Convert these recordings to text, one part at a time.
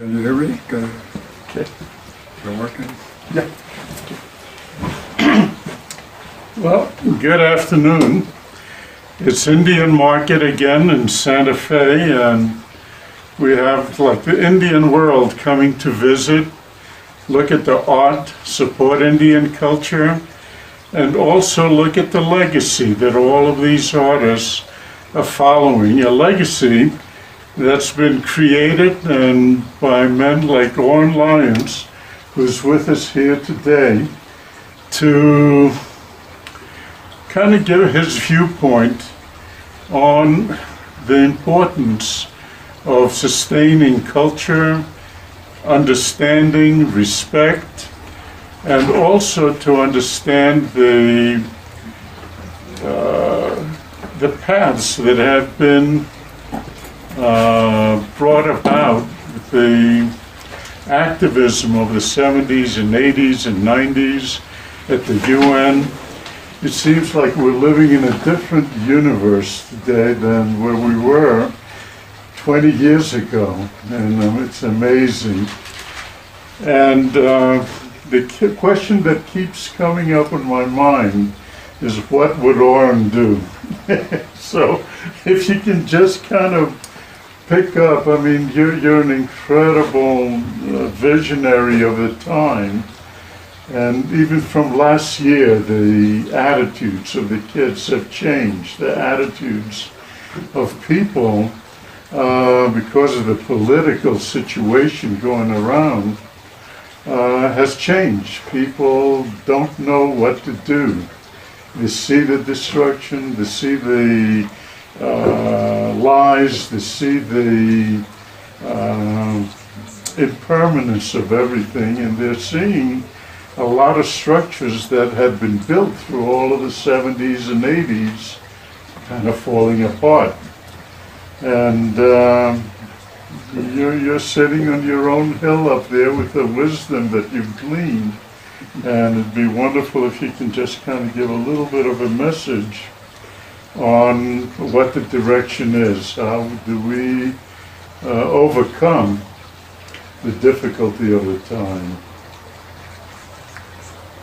Can you hear me? Good. Okay. You're working? Yeah. Well, good afternoon. It's Indian Market again in Santa Fe, and we have like the Indian world coming to visit, look at the art, support Indian culture, and also look at the legacy that all of these artists are following, a legacy that's been created and by men like Oren Lyons, who's with us here today, to kind of give his viewpoint on the importance of sustaining culture, understanding, respect, and also to understand the paths that have been brought about, the activism of the 70s and 80s and 90s at the UN. It seems like we're living in a different universe today than where we were 20 years ago, and it's amazing. And the question that keeps coming up in my mind is, what would Oren do? So if you can just kind of pick up, I mean, you're an incredible visionary of the time. And even from last year, the attitudes of the kids have changed. The attitudes of people, because of the political situation going around, has changed. People don't know what to do. They see the destruction, they see the lies, they see the impermanence of everything, and they're seeing a lot of structures that had been built through all of the 70s and 80s kind of falling apart. And you're sitting on your own hill up there with the wisdom that you've gleaned. And it'd be wonderful if you can just kind of give a little bit of a message on what the direction is. How do we overcome the difficulty of the time?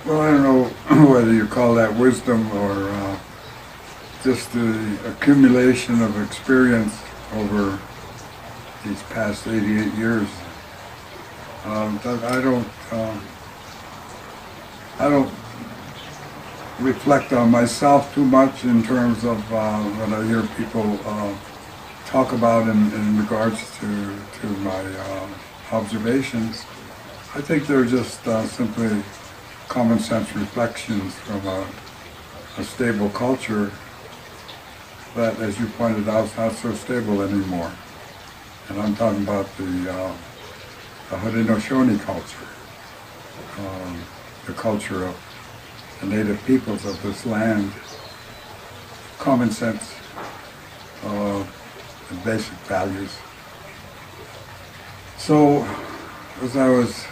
Well, I don't know whether you call that wisdom or just the accumulation of experience over these past 88 years. I don't reflect on myself too much in terms of what I hear people talk about in regards to my observations. I think they're just simply common sense reflections from a stable culture that, as you pointed out, is not so stable anymore. And I'm talking about the Haudenosaunee culture. The culture of the native peoples of this land, common sense, and basic values. So, as I was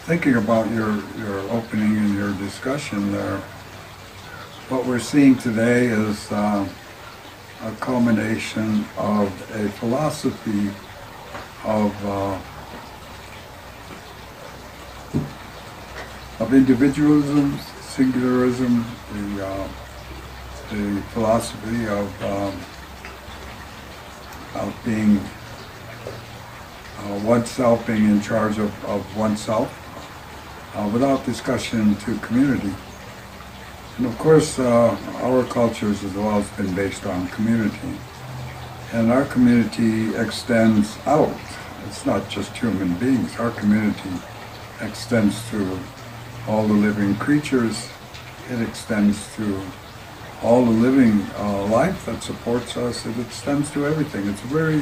thinking about your opening and your discussion there, what we're seeing today is a culmination of a philosophy of individualism, singularism, the philosophy of being oneself, being in charge of oneself, without discussion to community. And of course, our cultures as well has been based on community. And our community extends out. It's not just human beings. Our community extends to all the living creatures. It extends to all the living life that supports us. It extends to everything. It's very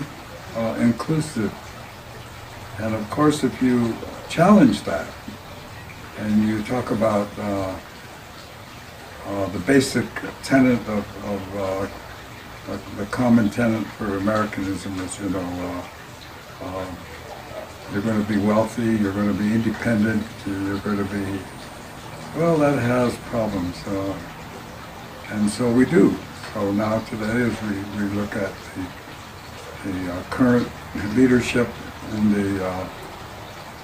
inclusive. And of course, if you challenge that and you talk about the basic tenet of the common tenet for Americanism is, you're going to be wealthy, you're going to be independent, you're going to be, well, that has problems. And so we do. So now today, as we look at the current leadership in the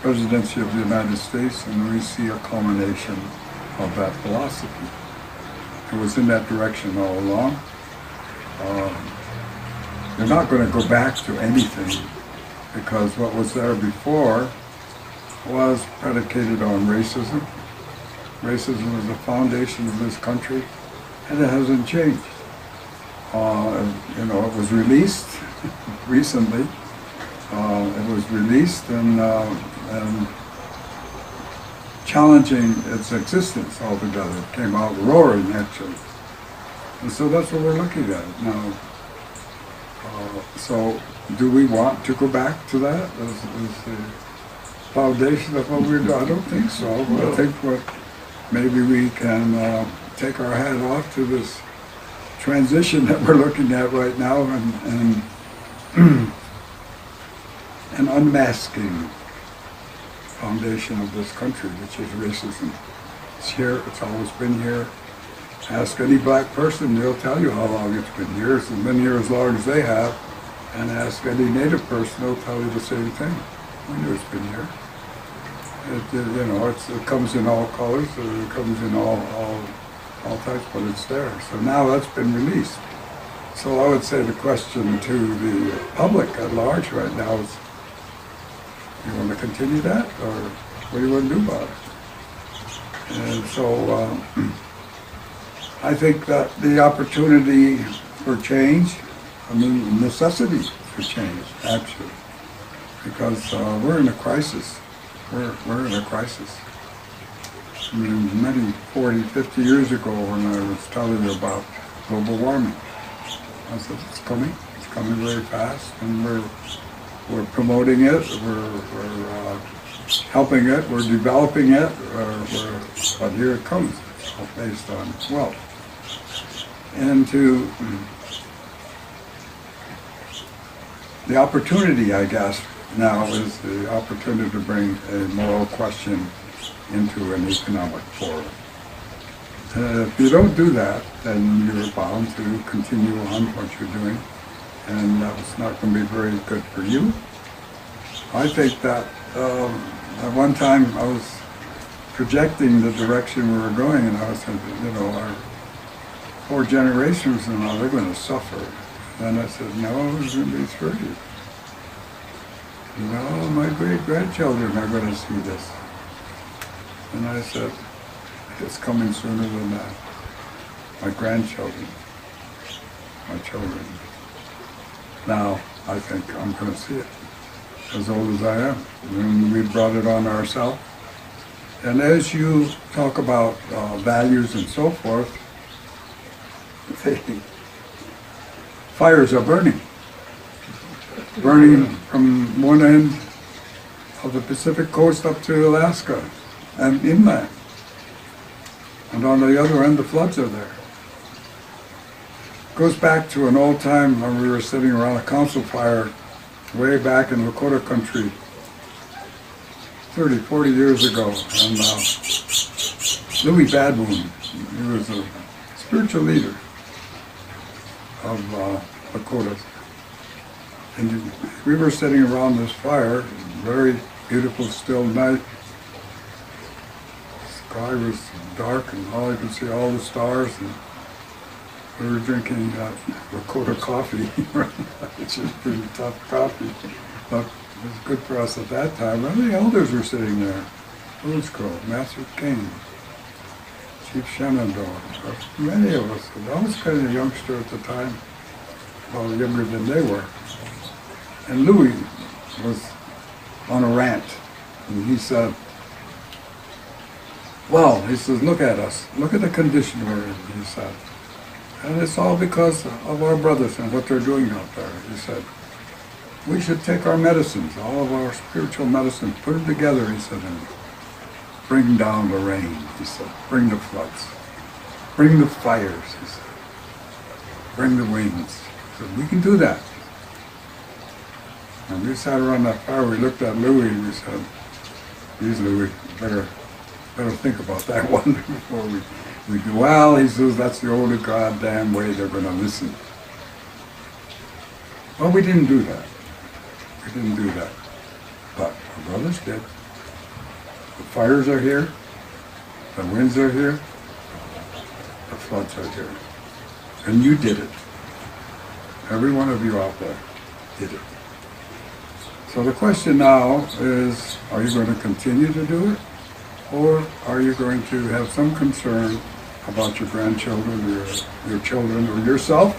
presidency of the United States, and we see a culmination of that philosophy. It was in that direction all along. They're not going to go back to anything, because what was there before was predicated on racism. Racism is the foundation of this country, and it hasn't changed. You know, it was released recently. It was released and challenging its existence altogether. It came out roaring, actually. And so that's what we're looking at now. So do we want to go back to that as the foundation of what we're doing? I don't think so. No. I think what maybe we can take our hat off to this transition that we're looking at right now and an unmasking foundation of this country, which is racism. It's here, it's always been here. Ask any black person, they'll tell you how long it's been here. It's been here as long as they have. And ask any Native person, they'll tell you the same thing. We knew it's been here. You know, it comes in all colors, it comes in all types, but it's there. So now that's been released. So I would say the question to the public at large right now is, you want to continue that, or what do you want to do about it? And so I think that the opportunity for change, I mean necessity for change, actually, because we're in a crisis. We're in a crisis. I mean, many 40, 50 years ago when I was telling you about global warming, I said it's coming very fast, and we're promoting it, we're helping it, we're developing it, but here it comes. It's all based on wealth. And the opportunity, I guess, now is the opportunity to bring a moral question into an economic forum. If you don't do that, then you're bound to continue on what you're doing, and that's not going to be very good for you. I think that at one time I was projecting the direction we were going, and I was saying, you know, our 4 generations from now, they're going to suffer. And I said, no, it's going to be 30. No, my great-grandchildren are going to see this. And I said, it's coming sooner than that. My grandchildren, my children. Now, I think I'm going to see it, as old as I am. And we brought it on ourselves. And as you talk about values and so forth, fires are burning. Burning from one end of the Pacific coast up to Alaska and inland. And on the other end, the floods are there. It goes back to an old time when we were sitting around a council fire way back in Lakota country 30, 40 years ago. And Louis Badmoon, he was a spiritual leader of Lakota. And we were sitting around this fire, very beautiful, still night. The sky was dark, and all you could see all the stars. And we were drinking Lakota coffee, which is pretty tough coffee, but it was good for us at that time. And the elders were sitting there: Rose Grove, Master King, Chief Shenandoah, many of us. And I was kind of a youngster at the time, well, younger than they were. And Louis was on a rant, and he said, well, he says, look at us. Look at the condition we're in, he said. And it's all because of our brothers and what they're doing out there, he said. We should take our medicines, all of our spiritual medicines, put them together, he said, and bring down the rain, he said. Bring the floods. Bring the fires, he said. Bring the winds. He said, we can do that. And we sat around that fire, we looked at Louis, and we said, geez, Louis, better think about that one before we do. Well, he says, that's the only goddamn way they're going to listen. Well, we didn't do that. We didn't do that. But our brothers did. The fires are here. The winds are here. The floods are here. And you did it. Every one of you out there did it. So the question now is, are you going to continue to do it? Or are you going to have some concern about your grandchildren, your children, or yourself?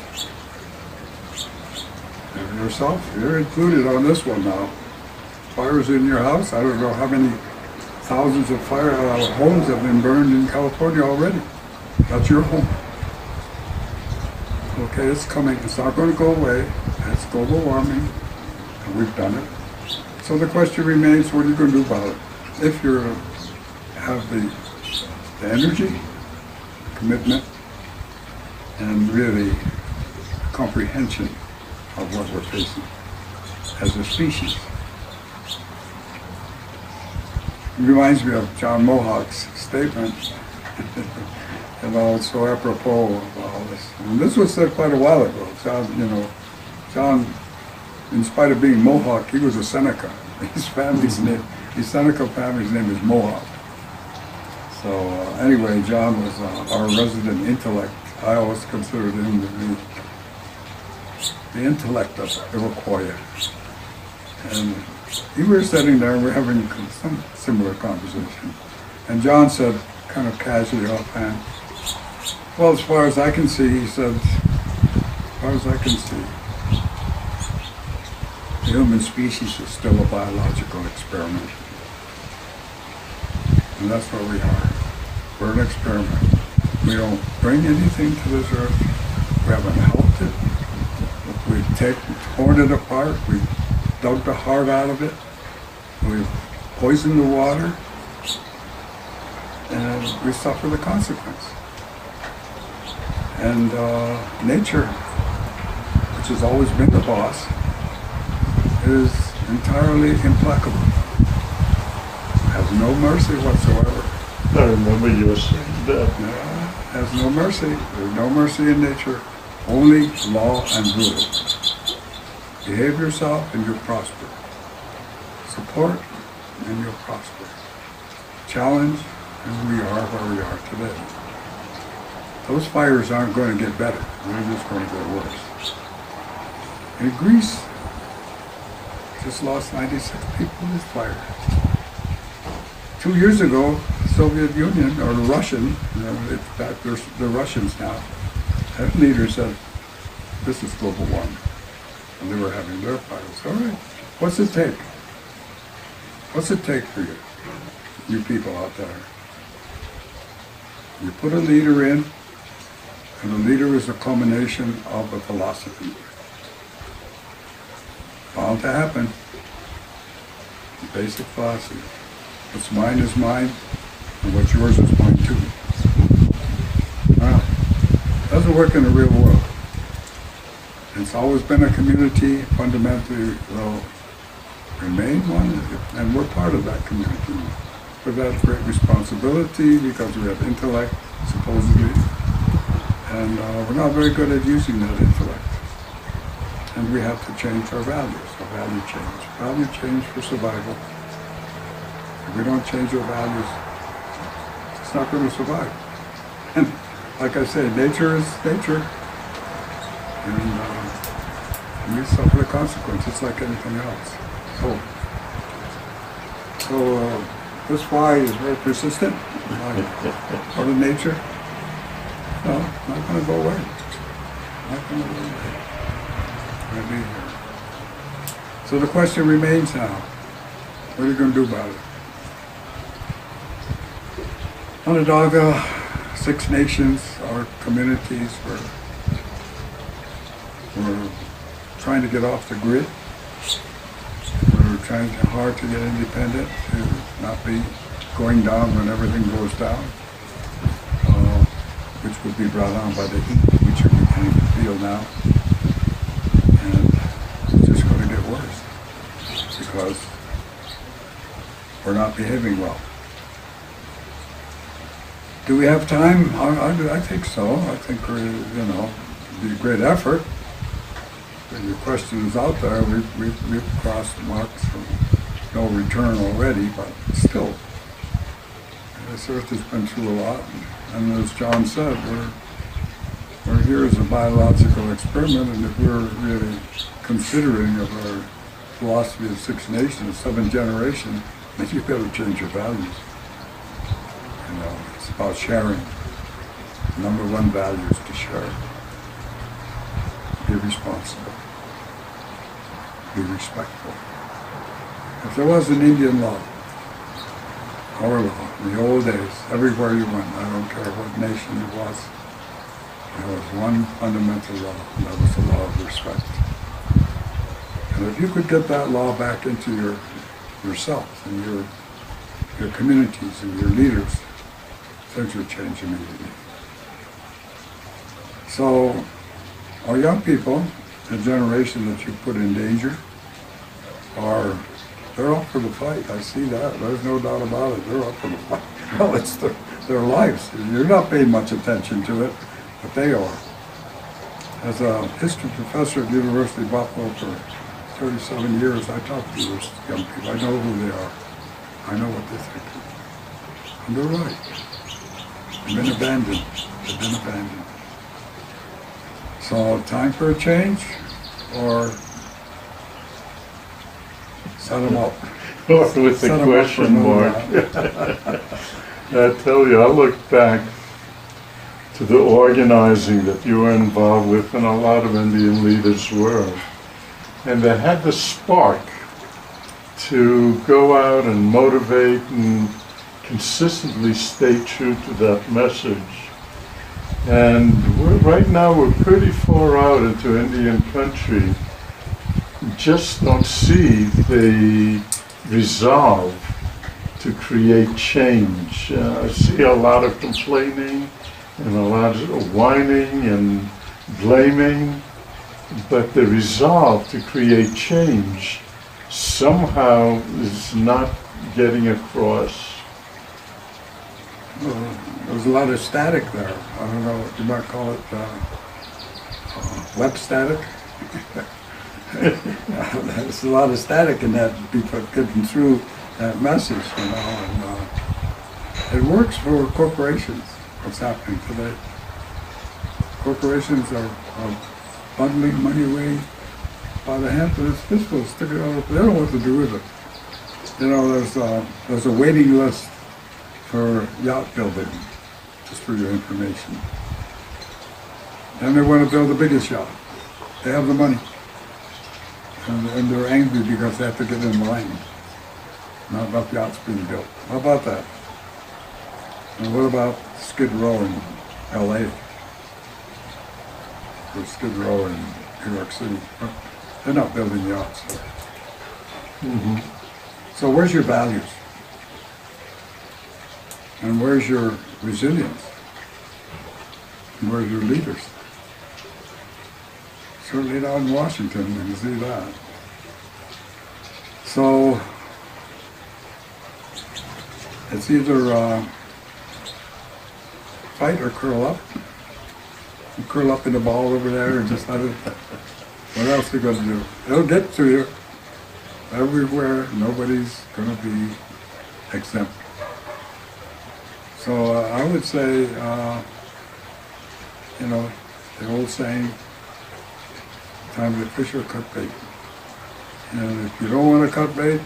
And yourself, you're included on this one now. Fires in your house. I don't know how many thousands of homes have been burned in California already. That's your home. Okay, it's coming. It's not going to go away. It's global warming, and we've done it. So the question remains, what are you going to do about it? If you have the energy, commitment, and really comprehension of what we're facing as a species. It reminds me of John Mohawk's statement, it's so apropos of all this. And this was said quite a while ago. John, in spite of being Mohawk, he was a Seneca. His Seneca family's name is Mohawk. So anyway, John was our resident intellect. I always considered him to be the intellect of Iroquois. And we were sitting there and we were having some similar conversation. And John said, kind of casually offhand, well, as far as I can see, he said, as far as I can see, the human species is still a biological experiment. And that's what we are. We're an experiment. We don't bring anything to this earth. We haven't helped it. We've torn it apart. We've dug the heart out of it. We've poisoned the water. And we suffer the consequence. And nature, which has always been the boss, is entirely implacable. Has no mercy whatsoever. I remember you were saying that. Has no mercy. There's no mercy in nature. Only law and rule. Behave yourself and you'll prosper. Support and you'll prosper. Challenge and we are where we are today. Those fires aren't going to get better. They're just going to get worse. In Greece, just lost 96 people in this fire. 2 years ago, the Soviet Union, or the Russian, the Russians now, that leader said, this is global warming. And they were having their fires. All right, what's it take? What's it take for you people out there? You put a leader in, and the leader is a culmination of a philosophy. Bound to happen. Basic philosophy. What's mine is mine, and what's yours is mine too. Well, it doesn't work in the real world. It's always been a community, fundamentally will remain one, and we're part of that community. With that great responsibility, because we have intellect, supposedly, and we're not very good at using that intellect. And we have to change our values, our value change. Value change for survival. If we don't change our values, it's not going to survive. And like I say, nature is nature. And we suffer the consequences like anything else. So this fly is very persistent, like Mother Nature. No, not going to go away. Not going to go away. Going to be here. So the question remains now, what are you going to do about it? Onondaga, 6 nations, our communities, we're trying to get off the grid. We're trying hard to get independent, to not be going down when everything goes down, which would be brought on by the heat, which you're beginning to feel now. And it's just going to get worse because we're not behaving well. Do we have time? I think so. I think we're, it'd be a great effort. your question is out there. We've crossed marks of no return already, but still, this earth has been through a lot. And as John said, we're here as a biological experiment, and if we're really considering of our philosophy of Six Nations, seventh generation, then you better change your values. You know, it's about sharing. Number one value is to share. Be responsible. Be respectful. If there was an Indian law, our law, in the old days, everywhere you went, I don't care what nation it was, there was one fundamental law, and that was the law of respect. And if you could get that law back into yourself and your communities and your leaders, things would change immediately. So, our young people, the generation that you put in danger, they're up for the fight. I see that. There's no doubt about it. They're up for the fight. Well, it's their lives. You're not paying much attention to it, but they are. As a history professor at the University of Buffalo for 37 years, I talk to those young people. I know who they are. I know what they're thinking. And they're right. They've been abandoned. They've been abandoned. So, time for a change, or set them up. Or with the question mark. I tell you, I look back to the organizing that you were involved with, and a lot of Indian leaders were. And they had the spark to go out and motivate and consistently stay true to that message. And right now we're pretty far out into Indian country. Just don't see the resolve to create change. I see a lot of complaining and a lot of whining and blaming, but the resolve to create change somehow is not getting across. There's a lot of static there. I don't know what you might call it, web static. There's a lot of static in that, people getting through that message, you know. And it works for corporations, what's happening today. Corporations are bundling money away by the handful. It's fiscal, stick it out. They don't know what to do with it. You know, there's a waiting list for yacht building, just for your information. And they want to build the biggest yacht. They have the money. And they're angry because they have to get in line. Not about yachts being built. How about that? And what about Skid Row in LA? Or Skid Row in New York City? They're not building yachts. Mm-hmm. So where's your values? And where's your resilience? And where's your leaders? Certainly not in Washington, you can see that. So, it's either fight or curl up. You curl up in the ball over there and just let it, what else are you going to do? It'll get to you. Everywhere, nobody's going to be exempt. So I would say, you know, the old saying, time to fish or cut bait. And if you don't want to cut bait,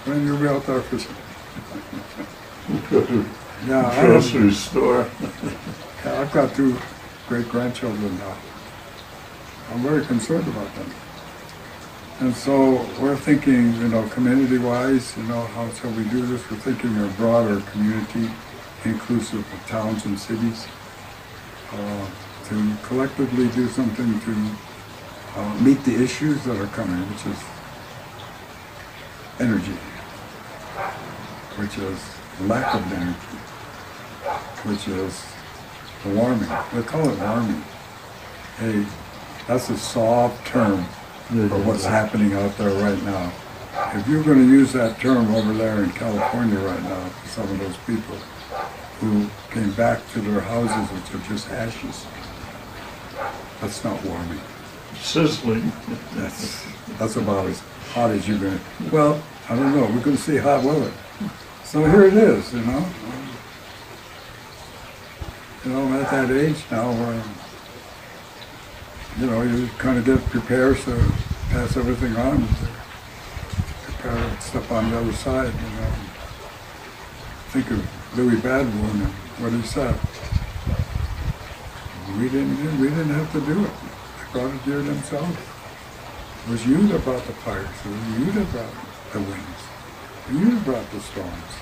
then you'll be out there fishing. Yeah, grocery store. Yeah, I've got 2 great-grandchildren now. I'm very concerned about them. And so we're thinking, you know, community-wise, you know, how shall we do this? We're thinking a broader community, inclusive of towns and cities, to collectively do something to meet the issues that are coming, which is energy, which is lack of energy, which is warming. They call it warming. Hey, that's a soft term for what's happening out there right now. If you're going to use that term over there in California right now for some of those people who came back to their houses which are just ashes, that's not warming. sizzling. That's about as hot as you're going to. Well, I don't know. We're going to see hot weather. So here it is, you know. I'm at that age now where, you kind of get prepared to pass everything on, prepare to step on the other side, Think of Louis Badwood and what he said. We didn't have to do it. They brought it here themselves. It was you that brought the fires. It was you that brought the winds. It was you that brought the storms.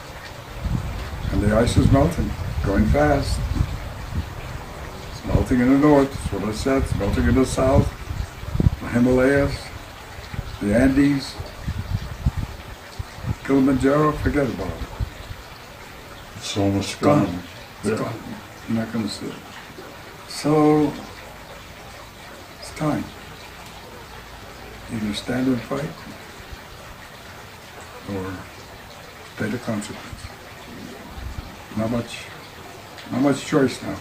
And the ice is melting, going fast. It's melting in the north, that's what I said. It's melting in the south, the Himalayas, the Andes, Kilimanjaro, forget about it. It's almost gone. It's gone. You're not going to see it. So, it's time. Either stand and fight, or pay the consequence. Not much choice now.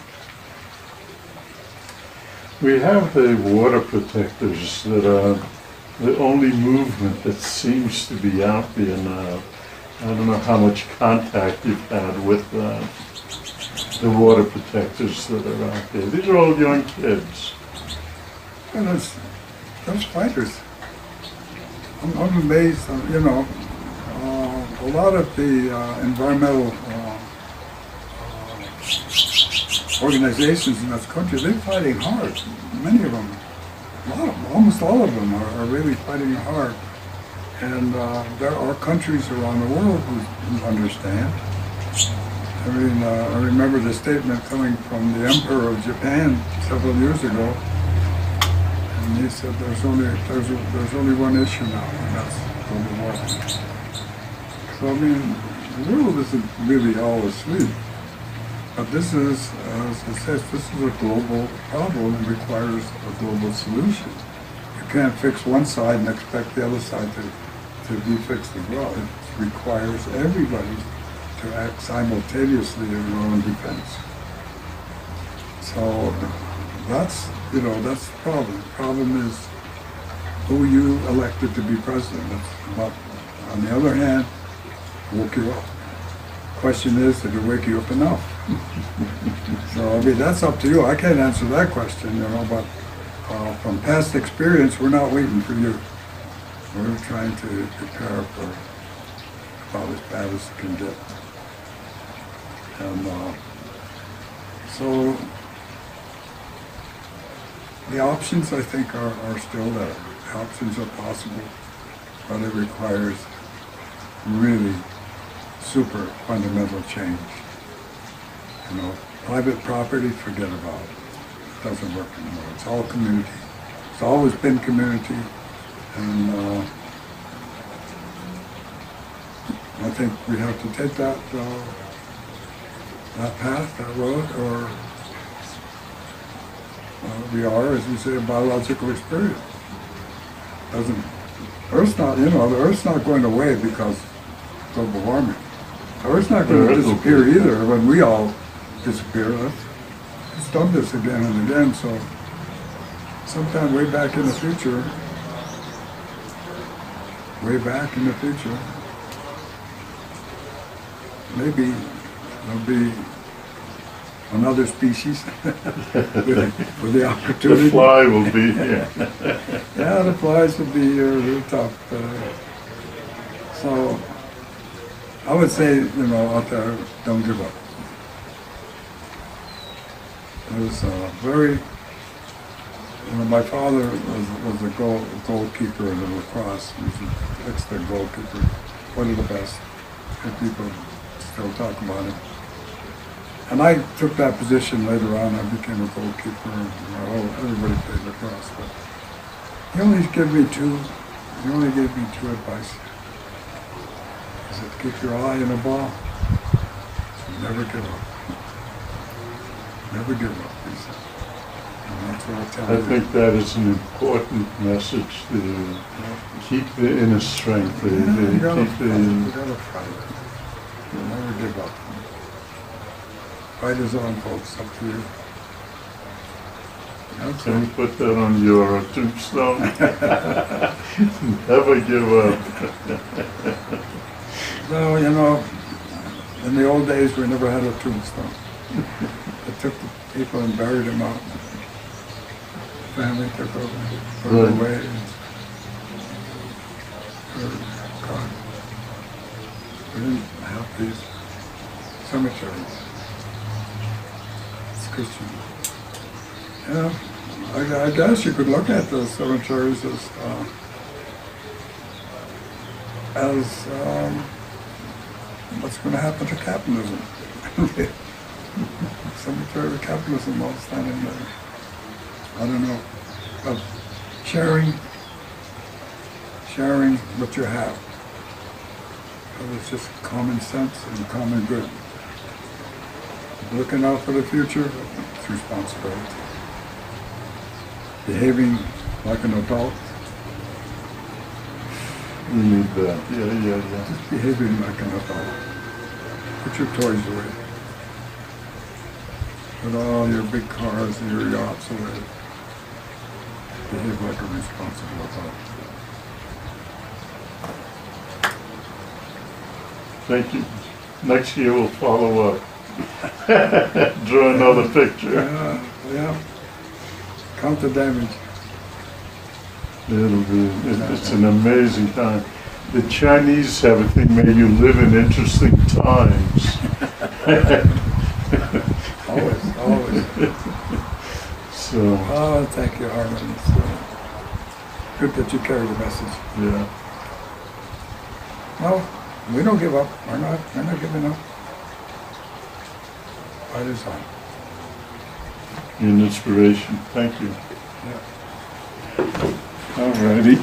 We have the water protectors that are the only movement that seems to be out there now. I don't know how much contact you've had with the water protectors that are out there. These are all young kids. And those fighters, I'm amazed, a lot of the environmental organizations in this country, they're fighting hard. Many of them, almost all of them are really fighting hard. And there are countries around the world who understand. I mean, I remember the statement coming from the Emperor of Japan several years ago, and he said there's only one issue now, and that's global warming. So I mean, the world isn't really all asleep. But this is, as it says, this is a global problem and requires a global solution. You can't fix one side and expect the other side to be fixed as well. It requires everybody to act simultaneously in their own defense. So that's the problem. The problem is who you elected to be president. But on the other hand, woke you up. Question is, did it wake you up enough? So, I mean, that's up to you. I can't answer that question, but from past experience, we're not waiting for you. We're trying to prepare for about as bad as it can get. And so, the options, I think, are still there. The options are possible, but it requires really super fundamental change. Private property, forget about it. It doesn't work anymore. It's all community. It's always been community, and I think we have to take that path, that road, or we are, as you say, a biological experience. The Earth's not going away because of global warming. The Earth's not going to disappear either when we all disappear. It's done this again and again, so sometime way back in the future, maybe there'll be another species with the opportunity. The fly will be here. Yeah, the flies will be here, real tough. So I would say, out there, don't give up. There's very, my father was a goalkeeper in the lacrosse. He was an excellent goalkeeper, one of the best, and people still talk about him. And I took that position later on. I became a goalkeeper, and everybody played lacrosse. But he only gave me two advice. He said, keep your eye on the ball, never give up. Never give up, he said. And that's what I tell you. I think that is an important message to keep the inner strength. You gotta fight. You'll never give up. Fight is on, folks. Up to you. Can we put that on your tombstone? Never give up. No, you know, in the old days, we never had a tombstone. They took the people and buried them out. Family took over, put Right. them away. God. We didn't have these cemeteries. It's Christian. Yeah, I guess you could look at those cemeteries as what's going to happen to capitalism. Cemetery of capitalism all standing there. I don't know, of sharing what you have. It's just common sense and common good. Looking out for the future, it's responsibility. Behaving like an adult, We need that. Yeah. just behaving like an adult. Put your toys away. Put all your big cars and your yachts away. Behave like a responsible adult. Thank you. Next year we'll follow up. Draw another picture. Yeah. Count the damage. It's an amazing time. The Chinese have a thing, may you live in interesting times. Always. So, Oh, thank you, Harlan. It's good that you carry the message. yeah. No, we don't give up. We're not giving up. Fight is on. You're an inspiration. Thank you. Yeah. All righty.